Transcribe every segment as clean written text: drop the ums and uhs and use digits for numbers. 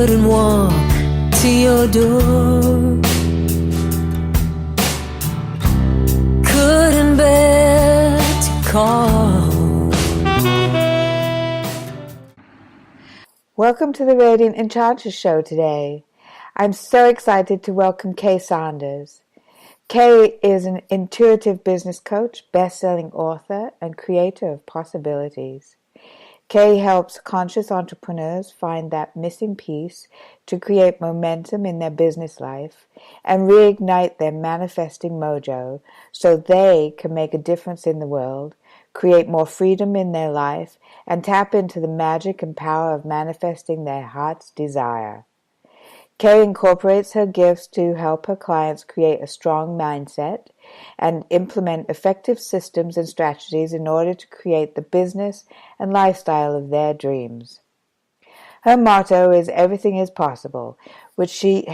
couldn't walk to your door, couldn't bear to call. Welcome to the Radiant Enchantress show today. I'm so excited to welcome Kay Saunders. Kay is an intuitive business coach, best-selling author, and creator of possibilities. Kay helps conscious entrepreneurs find that missing piece to create momentum in their business life and reignite their manifesting mojo so they can make a difference in the world, create more freedom in their life, and tap into the magic and power of manifesting their heart's desire. Kay incorporates her gifts to help her clients create a strong mindset and implement effective systems and strategies in order to create the business and lifestyle of their dreams. Her motto is "Everything is possible," which she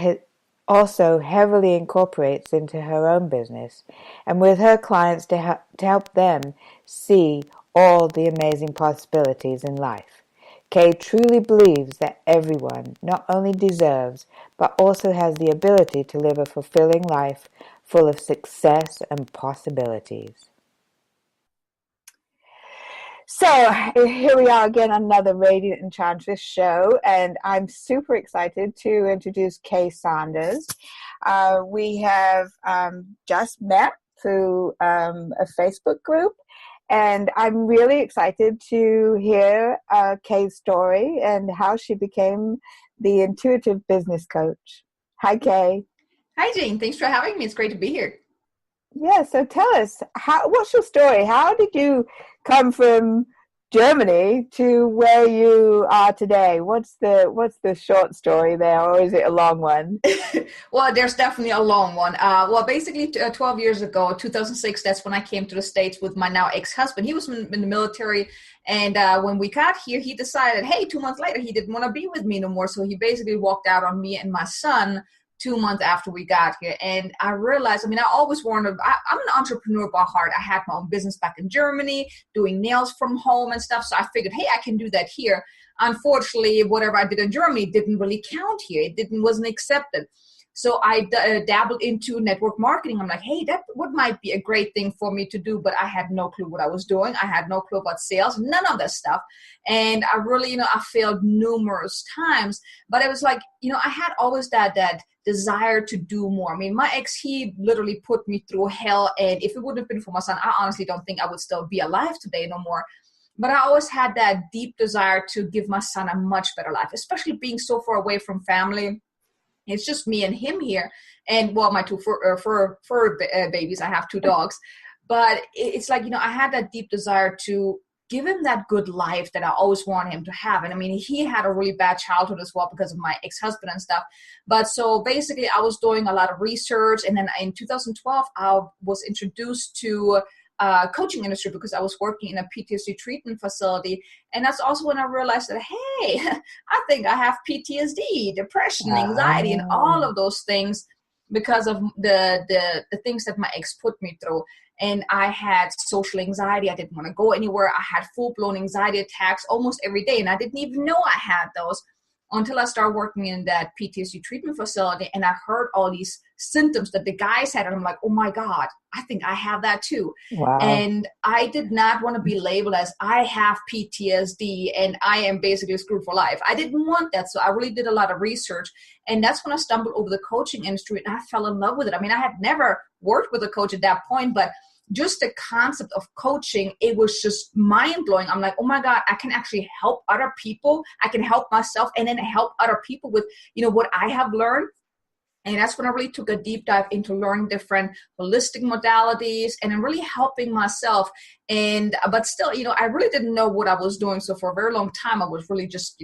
also heavily incorporates into her own business and with her clients to help them see all the amazing possibilities in life. Kay truly believes that everyone not only deserves, but also has the ability to live a fulfilling life full of success and possibilities. So here we are again, another Radiant Enchantress show, and I'm super excited to introduce Kay Saunders. We have just met through a Facebook group, and I'm really excited to hear Kay's story and how she became the intuitive business coach. Hi, Kay. Hi, Jane. Thanks for having me. It's great to be here. Yeah, so tell us, what's your story? How did you come from Germany to where you are today? What's the short story there, or is it a long one? Well, there's definitely a long one. Well, basically 12 years ago, 2006, that's when I came to the States with my now ex-husband. He was in the military, and when we got here, he decided, hey, 2 months later, he didn't want to be with me no more. So he basically walked out on me and my son 2 months after we got here. And I realized, I always wanted, I'm an entrepreneur by heart. I had my own business back in Germany, doing nails from home and stuff. So I figured, hey, I can do that here. Unfortunately, whatever I did in Germany didn't really count here. It wasn't accepted. So I dabbled into network marketing. I'm like, hey, that might be a great thing for me to do, but I had no clue what I was doing. I had no clue about sales, none of that stuff. And I really, I failed numerous times, but it was like, I had always that desire to do more. My ex, he literally put me through hell. And if it wouldn't have been for my son, I honestly don't think I would still be alive today no more. But I always had that deep desire to give my son a much better life, especially being so far away from family. It's just me and him here. And well, my two fur babies, I have 2 dogs. But it's like, I had that deep desire to give him that good life that I always wanted him to have. And he had a really bad childhood as well because of my ex-husband and stuff. But so basically I was doing a lot of research. And then in 2012, I was introduced to coaching industry because I was working in a PTSD treatment facility. And that's also when I realized that, hey, I think I have PTSD, depression, anxiety, and all of those things because of the things that my ex put me through. And I had social anxiety. I didn't want to go anywhere. I had full-blown anxiety attacks almost every day. And I didn't even know I had those until I started working in that PTSD treatment facility. And I heard all these symptoms that the guys had. And I'm like, oh my God, I think I have that too. Wow. And I did not want to be labeled as I have PTSD and I am basically screwed for life. I didn't want that. So I really did a lot of research. And that's when I stumbled over the coaching industry and I fell in love with it. I had never worked with a coach at that point, but just the concept of coaching, it was just mind-blowing. I'm like, oh my God, I can actually help other people. I can help myself and then help other people with, what I have learned. And that's when I really took a deep dive into learning different holistic modalities and then really helping myself. But still, I really didn't know what I was doing. So for a very long time, I was really just,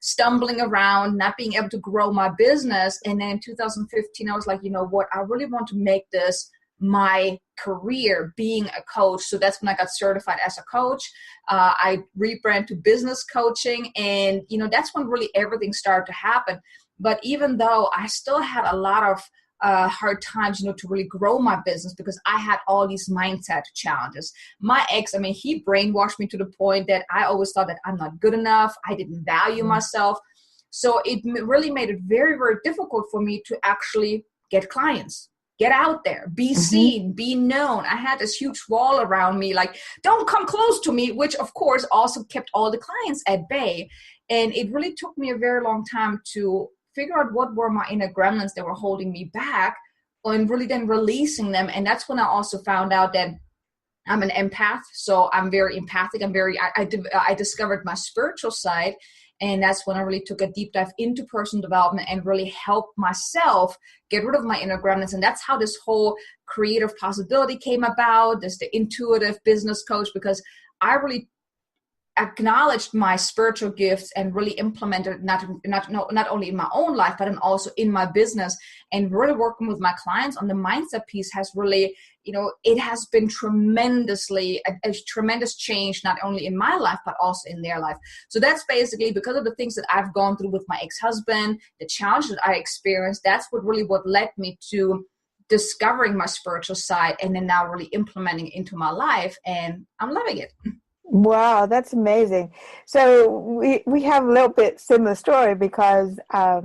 stumbling around, not being able to grow my business. And then in 2015, I was like, you know what, I really want to make this my career, being a coach. So that's when I got certified as a coach. I rebranded to business coaching. And, that's when really everything started to happen. But even though I still had a lot of hard times, to really grow my business because I had all these mindset challenges. My ex, he brainwashed me to the point that I always thought that I'm not good enough. I didn't value myself. So it really made it very, very difficult for me to actually get clients, get out there, be seen, be known. I had this huge wall around me, like, don't come close to me, which of course also kept all the clients at bay. And it really took me a very long time to figure out what were my inner gremlins that were holding me back, and really then releasing them. And that's when I also found out that I'm an empath. So I'm very empathic. I discovered my spiritual side. And that's when I really took a deep dive into personal development and really helped myself get rid of my inner gremlins. And that's how this whole creative possibility came about, this the intuitive business coach, because I really acknowledged my spiritual gifts and really implemented not only in my own life, but also in my business. And really working with my clients on the mindset piece has really, it has been a tremendous change, not only in my life, but also in their life. So that's basically because of the things that I've gone through with my ex-husband, the challenge that I experienced. That's what led me to discovering my spiritual side, and then now really implementing it into my life. And I'm loving it. Wow, that's amazing. So we have a little bit similar story, because I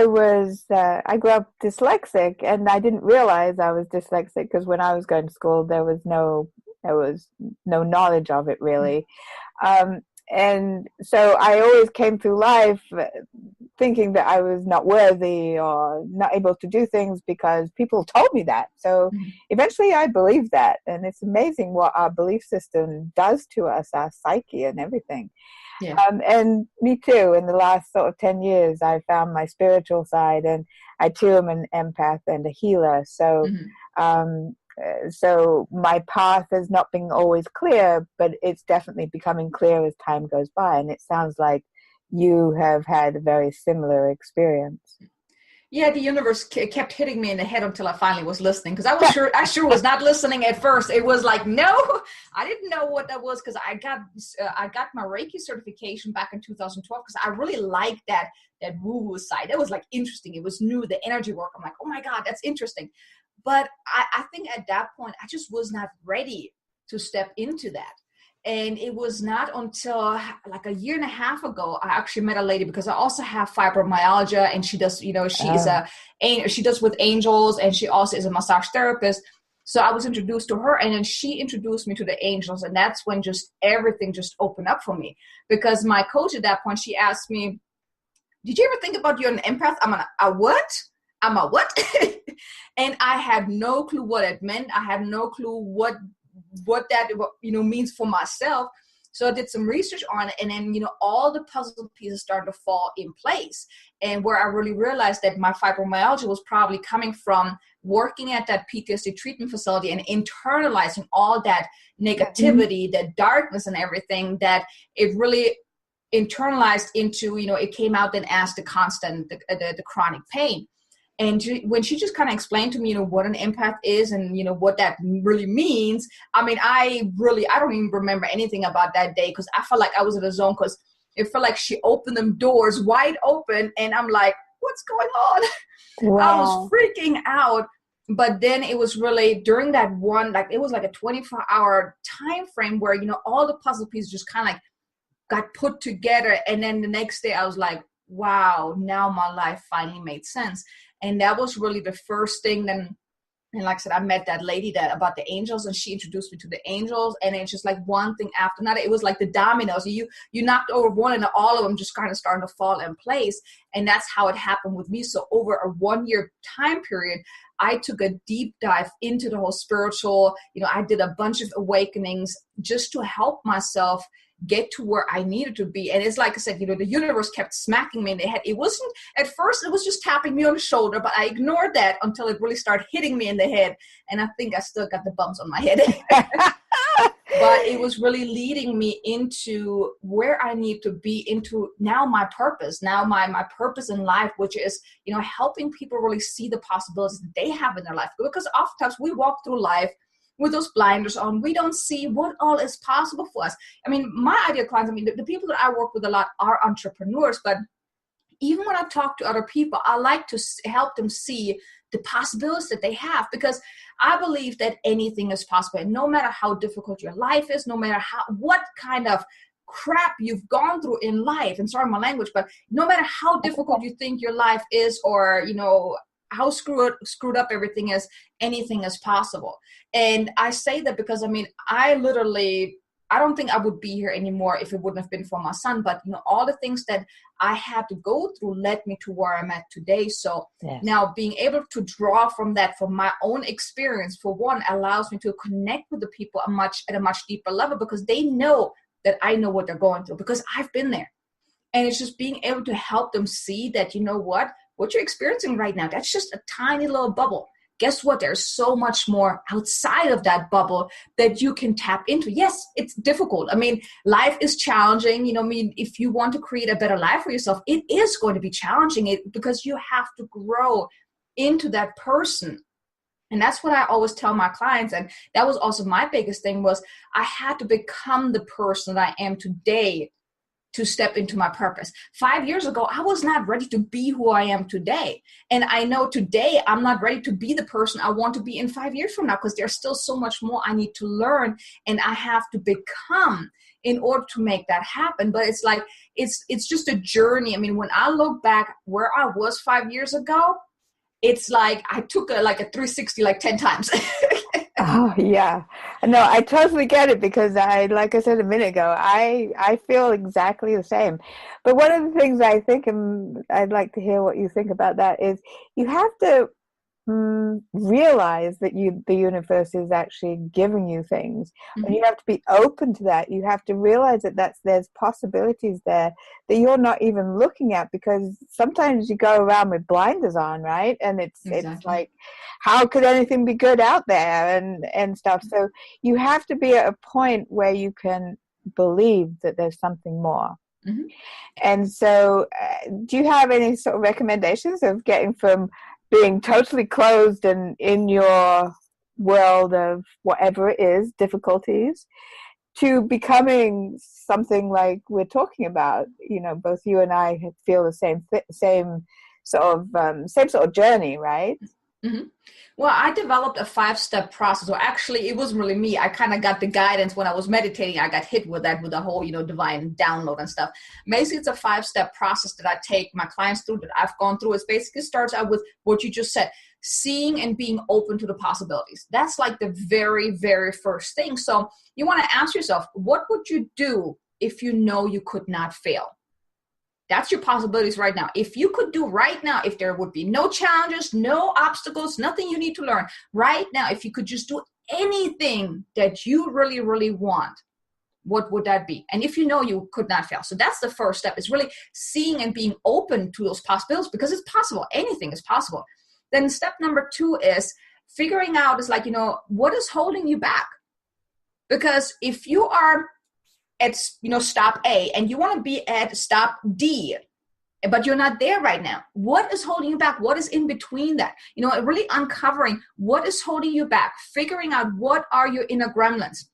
grew up dyslexic, and I didn't realize I was dyslexic, because when I was going to school there was no knowledge of it really. And so I always came through life thinking that I was not worthy or not able to do things because people told me that. So eventually I believed that. And it's amazing what our belief system does to us, our psyche and everything. Yeah. And me too, in the last sort of 10 years, I found my spiritual side, and I too am an empath and a healer. So, so my path has not been always clear, but it's definitely becoming clear as time goes by. And it sounds like you have had a very similar experience. Yeah, the universe kept hitting me in the head until I finally was listening, because I sure was not listening at first. It was like, no, I didn't know what that was, because I got my Reiki certification back in 2012, because I really liked that woo-woo side. It was like interesting. It was new, the energy work. I'm like, oh my God, that's interesting. But I think at that point, I just was not ready to step into that. And it was not until like a year and a half ago, I actually met a lady, because I also have fibromyalgia, and she does, she does with angels, and she also is a massage therapist. So I was introduced to her, and then she introduced me to the angels. And that's when just everything just opened up for me, because my coach at that point, she asked me, did you ever think about you're an empath? I'm a what? And I had no clue what it meant. I had no clue what that means for myself. So I did some research on it, and then all the puzzle pieces started to fall in place. And where I really realized that my fibromyalgia was probably coming from working at that PTSD treatment facility and internalizing all that negativity, that darkness and everything, that it really internalized into, it came out then as the chronic pain. And when she just kind of explained to me, what an empath is and, what that really means, I mean, I don't even remember anything about that day, because I felt like I was in a zone, because it felt like she opened them doors wide open, and I'm like, what's going on? Wow. I was freaking out. But then it was really during that one, it was like a 24-hour time frame where, all the puzzle pieces just kind of got put together. And then the next day I was like, wow, now my life finally made sense. And that was really the first thing. Then, and like I said, I met that lady about the angels, and she introduced me to the angels. And it's just like one thing after another. It was like the dominoes. You knocked over one, and all of them just kind of started to fall in place. And that's how it happened with me. So over a 1-year time period, I took a deep dive into the whole spiritual. I did a bunch of awakenings just to help myself get to where I needed to be. And it's like I said, the universe kept smacking me in the head. It wasn't, at first it was just tapping me on the shoulder, but I ignored that until it really started hitting me in the head. And I think I still got the bumps on my head. But it was really leading me into where I need to be, into now my purpose, my purpose in life, which is, helping people really see the possibilities that they have in their life. Because oftentimes we walk through life with those blinders on. We don't see what all is possible for us. I mean, my ideal clients, the people that I work with a lot are entrepreneurs, but even when I talk to other people, I like to help them see the possibilities that they have, because I believe that anything is possible. And no matter how difficult your life is, no matter what kind of crap you've gone through in life, and sorry my language, but no matter how difficult you think your life is, or, you know, how screwed up everything is, anything is possible. And I say that because, I mean, I don't think I would be here anymore if it wouldn't have been for my son. But, you know, all the things that I had to go through led me to where I'm at today. So now being able to draw from that, from my own experience, for one, allows me to connect with the people at a much deeper level, because they know that I know what they're going through, because I've been there. And it's just being able to help them see that, you know what you're experiencing right now, that's just a tiny little bubble. Guess what? There's so much more outside of that bubble that you can tap into. Yes, it's difficult. I mean, life is challenging. You know, I mean, if you want to create a better life for yourself, it is going to be challenging, because you have to grow into that person. And that's what I always tell my clients. And that was also my biggest thing, was I had to become the person that I am today to step into my purpose. 5 years ago, I was not ready to be who I am today. And I know today I'm not ready to be the person I want to be in 5 years from now, because there's still so much more I need to learn and I have to become in order to make that happen. But it's like, it's just a journey. I mean, when I look back where I was 5 years ago, it's like I took a 360 like 10 times. Oh, yeah. No, I totally get it, because like I said a minute ago, I feel exactly the same. But one of the things I think, and I'd like to hear what you think about that, is you have to realize that the universe is actually giving you things, and you have to be open to that. You have to realize that there's possibilities there that you're not even looking at, because sometimes you go around with blinders on, right? And it's like, how could anything be good out there, and stuff. So you have to be at a point where you can believe that there's something more. And so do you have any sort of recommendations of getting from being totally closed and in your world of whatever it is, difficulties, to becoming something like we're talking about? You know, both you and I feel the same sort of journey, right? Well, I developed a 5-step process, or actually it wasn't really me. I kind of got the guidance when I was meditating. I got hit with the whole, you know, divine download and stuff. Basically, it's a 5-step process that I take my clients through, that I've gone through. It basically starts out with what you just said, seeing and being open to the possibilities. That's like the very, very first thing. So you want to ask yourself, what would you do if you know you could not fail? That's your possibilities right now. If you could do right now, if there would be no challenges, no obstacles, nothing you need to learn right now, if you could just do anything that you really, really want, what would that be? And if you know you could not fail. So that's the first step, is really seeing and being open to those possibilities, because it's possible. Anything is possible. Then step number 2 is figuring out, is like, you know, what is holding you back? Because if you are at, you know, stop A and you want to be at stop D, but you're not there right now, what is holding you back? What is in between that? You know, really uncovering what is holding you back, figuring out what are your inner gremlins.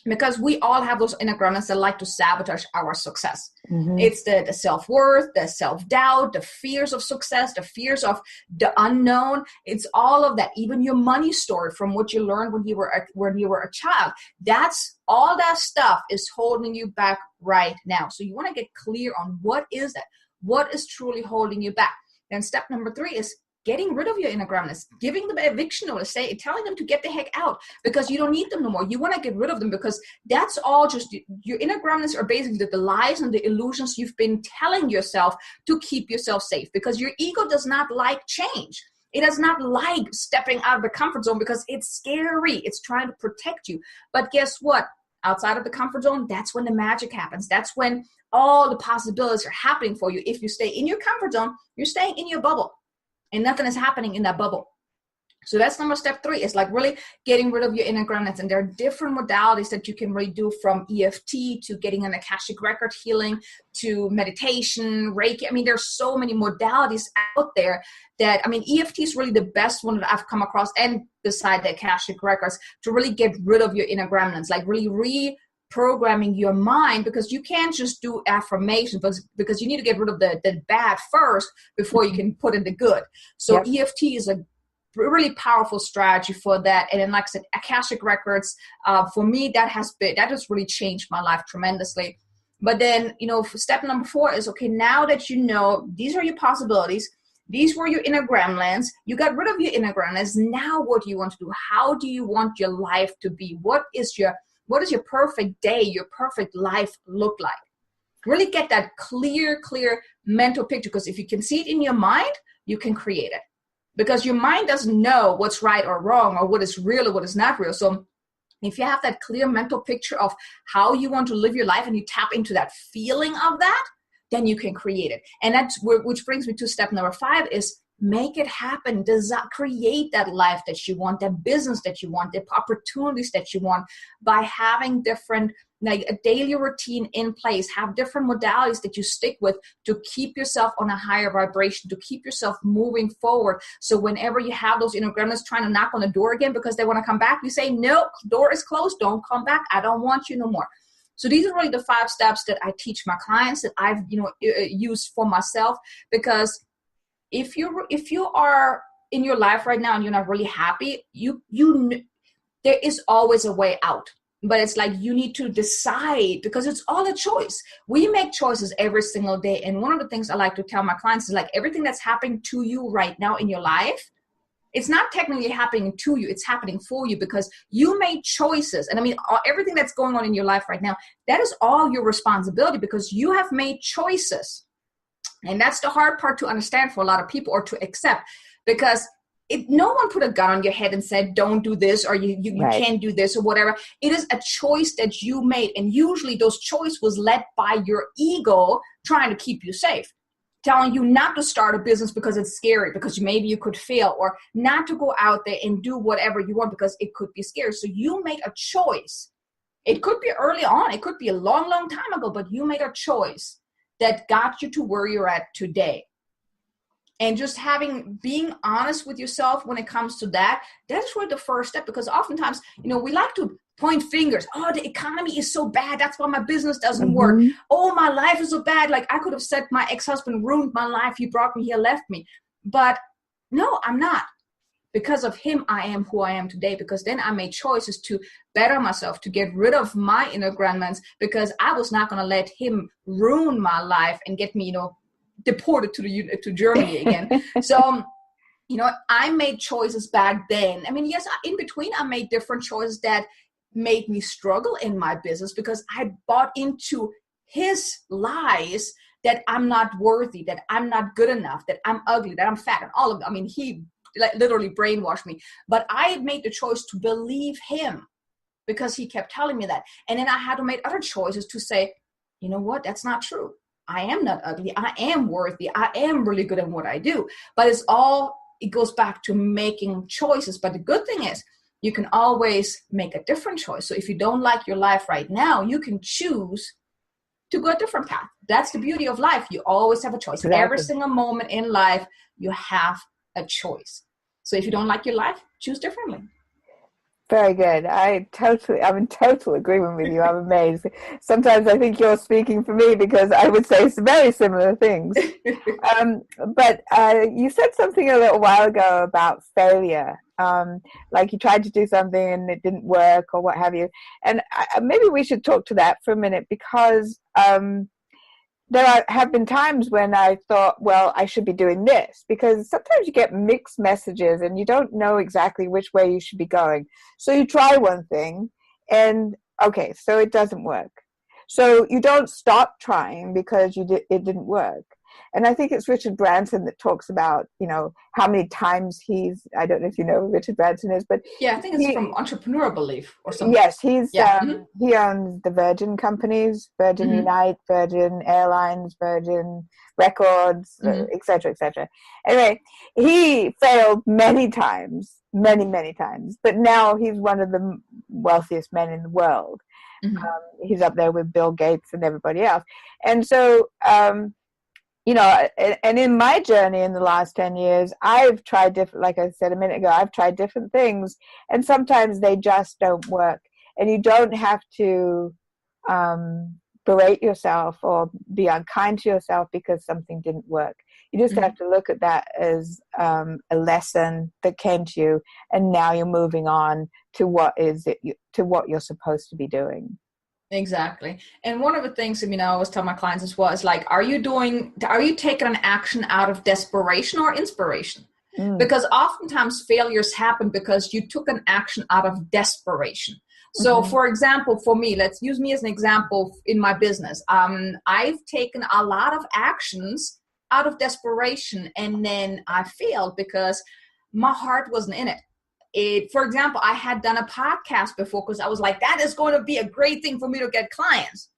Because we all have those inner gremlins that like to sabotage our success. It's the self-worth, the self-doubt, the fears of success, the fears of the unknown. It's all of that. Even your money story from what you learned when you were a child. That's all, that stuff is holding you back right now. So you want to get clear on what is that? What is truly holding you back? Then step number 3 is getting rid of your inner gremlins, giving them an eviction notice, telling them to get the heck out, because you don't need them no more. You want to get rid of them, because that's all just, your inner gremlins are basically the lies and the illusions you've been telling yourself to keep yourself safe, because your ego does not like change. It does not like stepping out of the comfort zone, because it's scary. It's trying to protect you. But guess what? Outside of the comfort zone, that's when the magic happens. That's when all the possibilities are happening for you. If you stay in your comfort zone, you're staying in your bubble. And nothing is happening in that bubble. So that's step 3, is like really getting rid of your inner gremlins. And there are different modalities that you can really do, from EFT to getting an Akashic record healing to meditation, Reiki. I mean, there's so many modalities out there that, I mean, EFT is really the best one that I've come across, and beside the Akashic records, to really get rid of your inner gremlins, like really reprogramming your mind, because you can't just do affirmations, because you need to get rid of the bad first before you can put in the good. So EFT is a really powerful strategy for that. And then, like I said, Akashic records, for me, that has really changed my life tremendously. But then, step number 4 is, okay, now that you know these are your possibilities, these were your inner gremlins, you got rid of your inner gremlins, now what do you want to do? How do you want your life to be? What is your perfect day, your perfect life look like? Really get that clear mental picture, because if you can see it in your mind, you can create it. Because your mind doesn't know what's right or wrong, or what is real or what is not real. So if you have that clear mental picture of how you want to live your life, and you tap into that feeling of that, then you can create it. And which brings me to step number 5 is make it happen. Create that life that you want, that business that you want, the opportunities that you want, by having different, like a daily routine in place, have different modalities that you stick with to keep yourself on a higher vibration, to keep yourself moving forward. So whenever you have those inner gremlins trying to knock on the door again because they want to come back, you say, no, door is closed. Don't come back. I don't want you no more. So these are really the 5 steps that I teach my clients, that I've used for myself. Because if you are in your life right now and you're not really happy, there is always a way out. But it's like you need to decide, because it's all a choice. We make choices every single day. And one of the things I like to tell my clients is, like, everything that's happening to you right now in your life, it's not technically happening to you, it's happening for you, because you made choices. And I mean, everything that's going on in your life right now, that is all your responsibility, because you have made choices. And that's the hard part to understand for a lot of people, or to accept, because no one put a gun on your head and said, don't do this, or you Right. can't do this, or whatever. It is a choice that you made. And usually those choices was led by your ego trying to keep you safe, telling you not to start a business because it's scary, because maybe you could fail, or not to go out there and do whatever you want because it could be scary. So you made a choice. It could be early on, it could be a long, long time ago, but you made a choice that got you to where you're at today. And just being honest with yourself when it comes to that, that's really the first step. Because oftentimes, we like to point fingers. Oh, the economy is so bad. That's why my business doesn't work. Oh, my life is so bad. Like, I could have said my ex-husband ruined my life. He brought me here, left me. But no, I'm not. Because of him, I am who I am today. Because then I made choices to better myself, to get rid of my inner gremlins, because I was not going to let him ruin my life and get me, deported to Germany again. So, I made choices back then. I mean, yes, in between, I made different choices that made me struggle in my business, because I bought into his lies that I'm not worthy, that I'm not good enough, that I'm ugly, that I'm fat, and all of it. I mean, he literally brainwashed me. But I made the choice to believe him, because he kept telling me that. And then I had to make other choices to say, you know what, that's not true. I am not ugly. I am worthy. I am really good at what I do. But it goes back to making choices. But the good thing is, you can always make a different choice. So if you don't like your life right now, you can choose to go a different path. That's the beauty of life. You always have a choice. Exactly. Every single moment in life, you have a choice. So if you don't like your life, choose differently. Very good. I'm in total agreement with you. I'm amazed. Sometimes I think you're speaking for me, because I would say very similar things. But you said something a little while ago about failure. Like you tried to do something and it didn't work, or what have you. And maybe we should talk to that for a minute, because have been times when I thought, well, I should be doing this, because sometimes you get mixed messages and you don't know exactly which way you should be going. So you try one thing and, okay, so it doesn't work. So you don't stop trying because it didn't work. And I think it's Richard Branson that talks about, how many times I don't know if you know who Richard Branson is, but yeah, I think it's from Entrepreneur Belief or something. Yes, he owns the Virgin companies, Virgin Unite, Virgin Airlines, Virgin Records, et cetera, et cetera. Anyway, he failed many times, many times, but now he's one of the wealthiest men in the world. He's up there with Bill Gates and everybody else. And so, and in my journey in the last 10 years, I've tried different, like I said a minute ago, I've tried different things, and sometimes they just don't work. And you don't have to berate yourself or be unkind to yourself because something didn't work. You just have to look at that as a lesson that came to you, and now you're moving on to what you're supposed to be doing. Exactly. And one of the things, I always tell my clients as well is like, are you taking an action out of desperation or inspiration? Because oftentimes failures happen because you took an action out of desperation. So for example, for me, let's use me as an example in my business. I've taken a lot of actions out of desperation, and then I failed because my heart wasn't in it. For example, I had done a podcast before because I was like, that is going to be a great thing for me to get clients.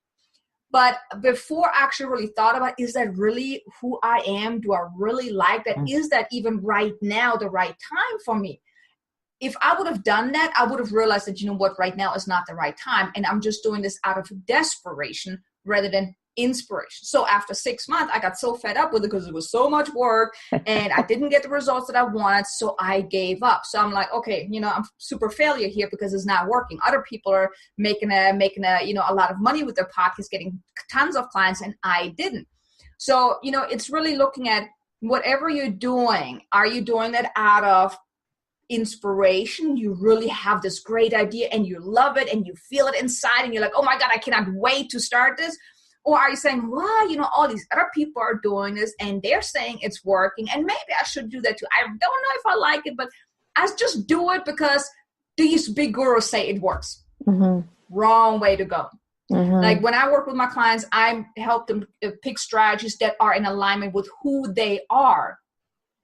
But before I actually really thought about, is that really who I am? Do I really like that? Is that even right now the right time for me? If I would have done that, I would have realized that, you know what, right now is not the right time. And I'm just doing this out of desperation rather than inspiration. So after 6 months, I got so fed up with it because it was so much work and I didn't get the results that I wanted. So I gave up. So I'm like, okay, I'm super failure here because it's not working. Other people are making a lot of money with their podcast, getting tons of clients, and I didn't. So, it's really looking at whatever you're doing. Are you doing that out of inspiration? You really have this great idea and you love it and you feel it inside and you're like, oh my God, I cannot wait to start this? Or are you saying, well, all these other people are doing this and they're saying it's working and maybe I should do that too. I don't know if I like it, but I just do it because these big gurus say it works. Wrong way to go. Like when I work with my clients, I help them pick strategies that are in alignment with who they are,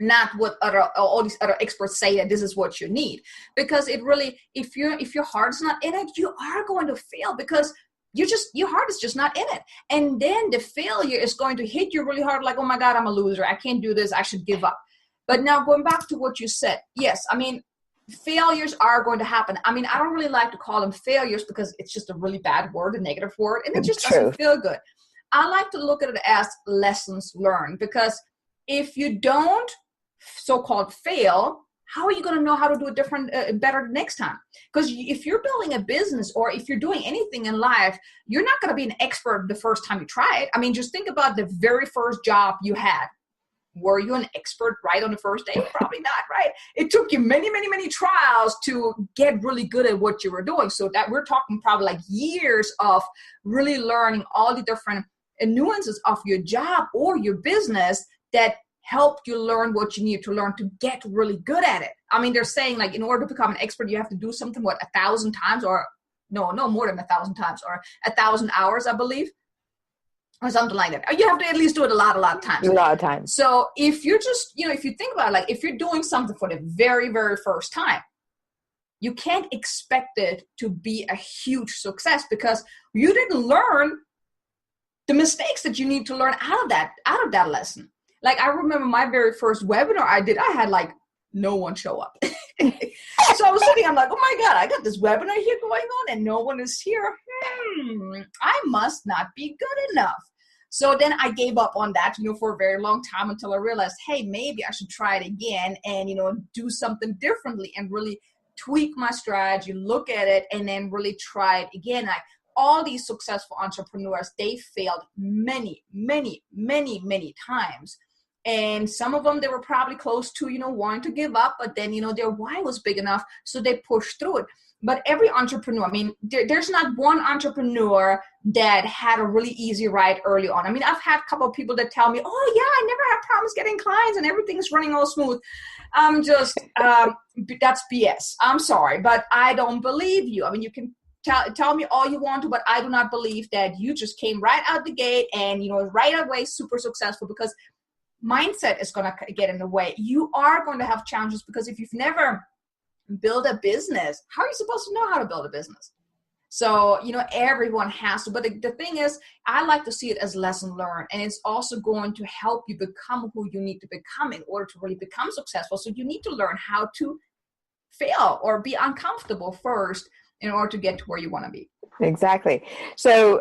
not what all these other experts say that this is what you need. Because it really, if your heart's not in it, you are going to fail because your heart is just not in it. And then the failure is going to hit you really hard, like, oh my God, I'm a loser. I can't do this. I should give up. But now going back to what you said, yes, failures are going to happen. I don't really like to call them failures because it's just a really bad word, a negative word, and it just doesn't feel good. I like to look at it as lessons learned, because if you don't so-called fail, how are you going to know how to do it better next time? Because if you're building a business or if you're doing anything in life, you're not going to be an expert the first time you try it. Just think about the very first job you had. Were you an expert right on the first day? Probably not, right? It took you many, many, many trials to get really good at what you were doing. So that we're talking probably like years of really learning all the different nuances of your job or your business that helped you learn what you need to learn to get really good at it. They're saying like in order to become an expert, you have to do something, 1,000 times, or no more than 1,000 times, or 1,000 hours, I believe, or something like that. You have to at least do it a lot of times. A lot of times. So if you're just, if you think about it, like if you're doing something for the very, very first time, you can't expect it to be a huge success because you didn't learn the mistakes that you need to learn out of that lesson. Like I remember my very first webinar I did, I had like no one show up. So I was sitting, I'm like, oh my God, I got this webinar here going on and no one is here. I must not be good enough. So then I gave up on that, for a very long time until I realized, hey, maybe I should try it again and, do something differently and really tweak my strategy, look at it, and then really try it again. Like all these successful entrepreneurs, they failed many, many, many, many times. And some of them, they were probably close to, wanting to give up, but then, their why was big enough, so they pushed through it. But every entrepreneur, there's not one entrepreneur that had a really easy ride early on. I've had a couple of people that tell me, oh yeah, I never had problems getting clients and everything's running all smooth. I'm just, that's BS. I'm sorry, but I don't believe you. You can tell me all you want to, but I do not believe that you just came right out the gate and, right away super successful, because mindset is going to get in the way. You are going to have challenges because if you've never built a business, how are you supposed to know how to build a business? So, everyone has to. But the thing is, I like to see it as lesson learned. And it's also going to help you become who you need to become in order to really become successful. So you need to learn how to fail or be uncomfortable first in order to get to where you want to be. Exactly. So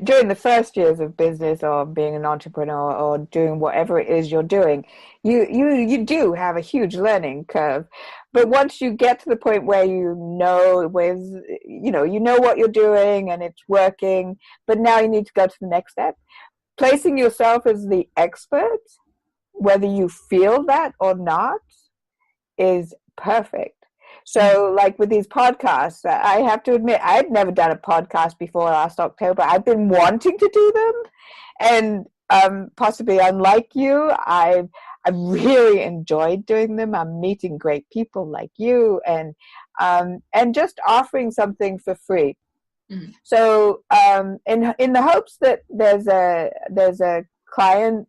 during the first years of business or being an entrepreneur or doing whatever it is you're doing, you do have a huge learning curve. But once you get to the point where you know what you're doing and it's working, but now you need to go to the next step. Placing yourself as the expert, whether you feel that or not, is perfect. So like with these podcasts, I have to admit, I'd never done a podcast before last October. I've been wanting to do them. And possibly unlike you, I've really enjoyed doing them. I'm meeting great people like you, and just offering something for free. Mm-hmm. So in the hopes that there's a client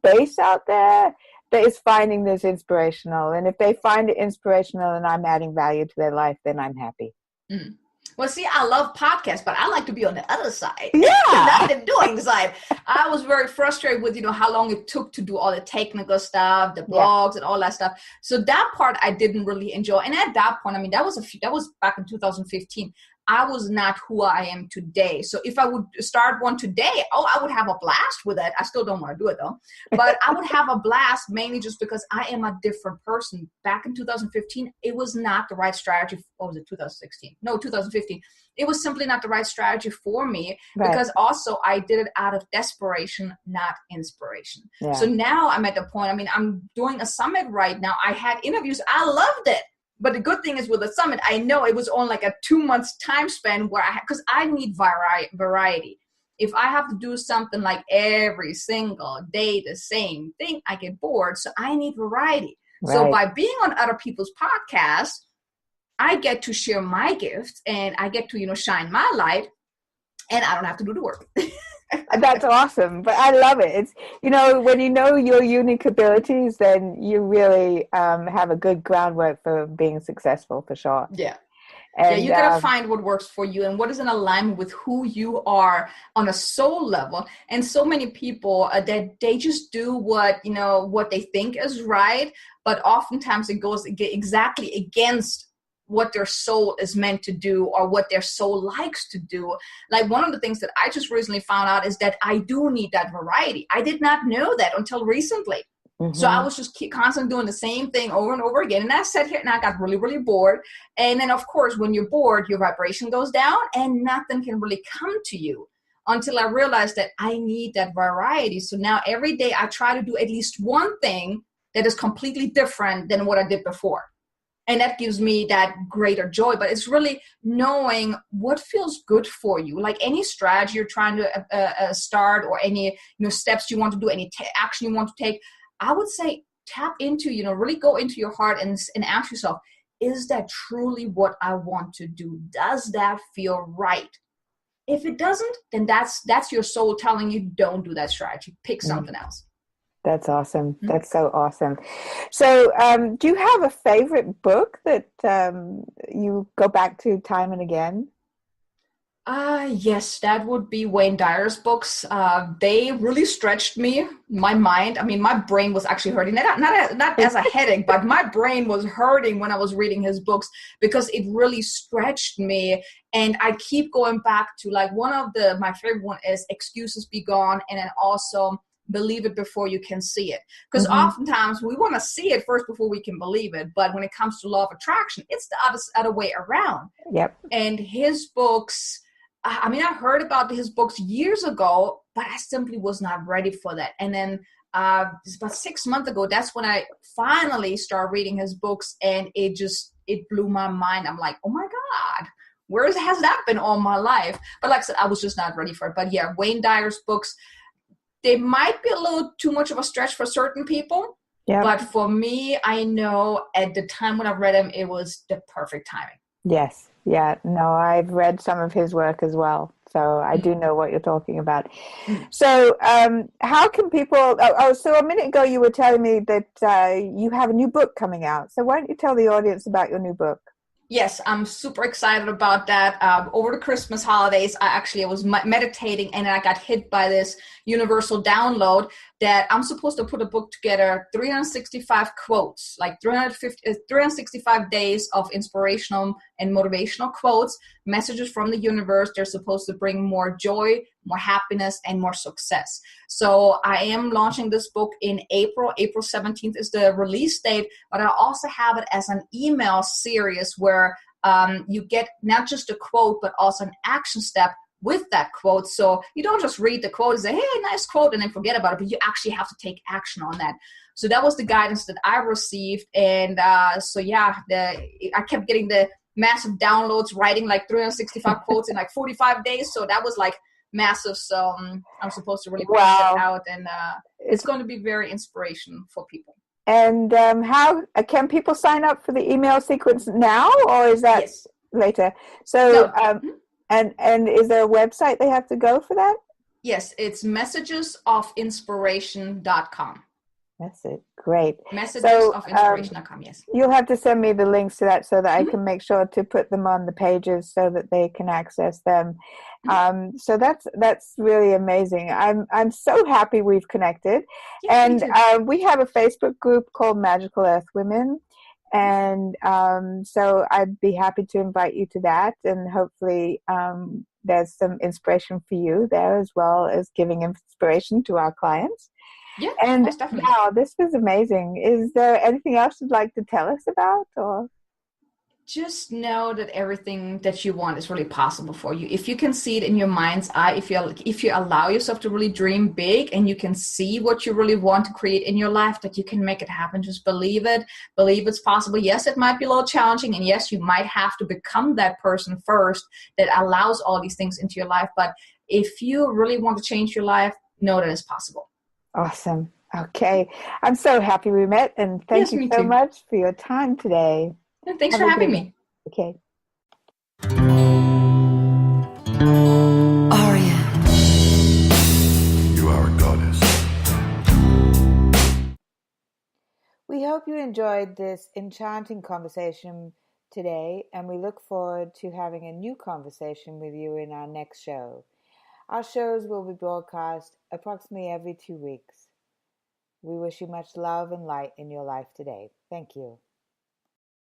base out there that is finding this inspirational, and if they find it inspirational and I'm adding value to their life, then I'm happy. Mm. Well, see, I love podcasts, but I like to be on the other side. Yeah. Not the doing side. I was very frustrated with, how long it took to do all the technical stuff, the blogs and all that stuff. So that part I didn't really enjoy. And at that point, I mean, that was back in 2015. I was not who I am today. So if I would start one today, I would have a blast with it. I still don't want to do it though, but I would have a blast mainly just because I am a different person. Back in 2015, it was not the right strategy. What was it, 2016? No, 2015. It was simply not the right strategy for me because also I did it out of desperation, not inspiration. Yeah. So now I'm at the point, I mean, I'm doing a summit right now. I had interviews. I loved it. But the good thing is with the summit, I know it was on like a 2 months time span where because I need variety. If I have to do something like every single day, the same thing, I get bored. So I need variety. Right. So by being on other people's podcasts, I get to share my gifts and I get to, shine my light, and I don't have to do the work. That's awesome. But I love it. It's, when you know your unique abilities, then you really have a good groundwork for being successful, for sure. Yeah. And, you got to find what works for you and what is in alignment with who you are on a soul level. And so many people that they just do what they think is right. But oftentimes it goes exactly against what their soul is meant to do or what their soul likes to do. Like one of the things that I just recently found out is that I do need that variety. I did not know that until recently. Mm-hmm. So I was just constantly doing the same thing over and over again. And I sat here and I got really, really bored. And then of course, when you're bored, your vibration goes down and nothing can really come to you until I realized that I need that variety. So now every day I try to do at least one thing that is completely different than what I did before. And that gives me that greater joy. But it's really knowing what feels good for you. Like any strategy you're trying to start or any steps you want to do, any action you want to take, I would say tap into, really go into your heart and ask yourself, is that truly what I want to do? Does that feel right? If it doesn't, then that's your soul telling you don't do that strategy. Pick something else. That's awesome. That's so awesome. So do you have a favorite book that you go back to time and again? Yes, that would be Wayne Dyer's books. They really stretched my mind. I mean, my brain was actually hurting. Not as a headache, but my brain was hurting when I was reading his books because it really stretched me. And I keep going back to like my favorite one is Excuses Be Gone. And then also Believe It Before You Can See It. Because oftentimes we want to see it first before we can believe it. But when it comes to law of attraction, it's the other way around. Yep. And his books, I mean, I heard about his books years ago, but I simply was not ready for that. And then about 6 months ago, that's when I finally started reading his books, and it blew my mind. I'm like, oh my God, where has that been all my life? But like I said, I was just not ready for it. But yeah, Wayne Dyer's books, they might be a little too much of a stretch for certain people. Yep. But for me, I know at the time when I read them, it was the perfect timing. Yes. Yeah. No, I've read some of his work as well. So I do know what you're talking about. So how can people, so a minute ago you were telling me that you have a new book coming out. So why don't you tell the audience about your new book? Yes, I'm super excited about that. Over the Christmas holidays, I was meditating, and I got hit by this universal download that I'm supposed to put a book together, 365 quotes, like 365 days of inspirational and motivational quotes, messages from the universe. They're supposed to bring more joy, more happiness, and more success. So I am launching this book in April. April 17th is the release date, but I also have it as an email series where you get not just a quote, but also an action step with that quote. So you don't just read the quote and say, hey, nice quote, and then forget about it, but you actually have to take action on that. So that was the guidance that I received. And I kept getting the massive downloads, writing like 365 quotes in like 45 days. So that was like massive. So I'm supposed to really push that out, and it's going to be very inspirational for people. And how can people sign up for the email sequence now, or is that later? So, and is there a website they have to go for that? Yes, it's messagesofinspiration.com. That's it. Great. Messagesofinspiration.com, yes. You'll have to send me the links to that so that I can make sure to put them on the pages so that they can access them. So that's really amazing. I'm so happy we've connected. And we have a Facebook group called Magical Earth Women. And so I'd be happy to invite you to that. And hopefully there's some inspiration for you there, as well as giving inspiration to our clients. Yeah, and most definitely. Wow, this was amazing. Is there anything else you'd like to tell us about, or? Just know that everything that you want is really possible for you. If you can see it in your mind's eye, if you allow yourself to really dream big, and you can see what you really want to create in your life, that you can make it happen. Just believe it. Believe it's possible. Yes, it might be a little challenging, and yes, you might have to become that person first that allows all these things into your life. But if you really want to change your life, know that it's possible. Awesome. Okay. I'm so happy we met, and thank you so much for your time today. And thanks for having me. Okay. Aria. You are a goddess. We hope you enjoyed this enchanting conversation today, and we look forward to having a new conversation with you in our next show. Our shows will be broadcast approximately every 2 weeks. We wish you much love and light in your life today. Thank you.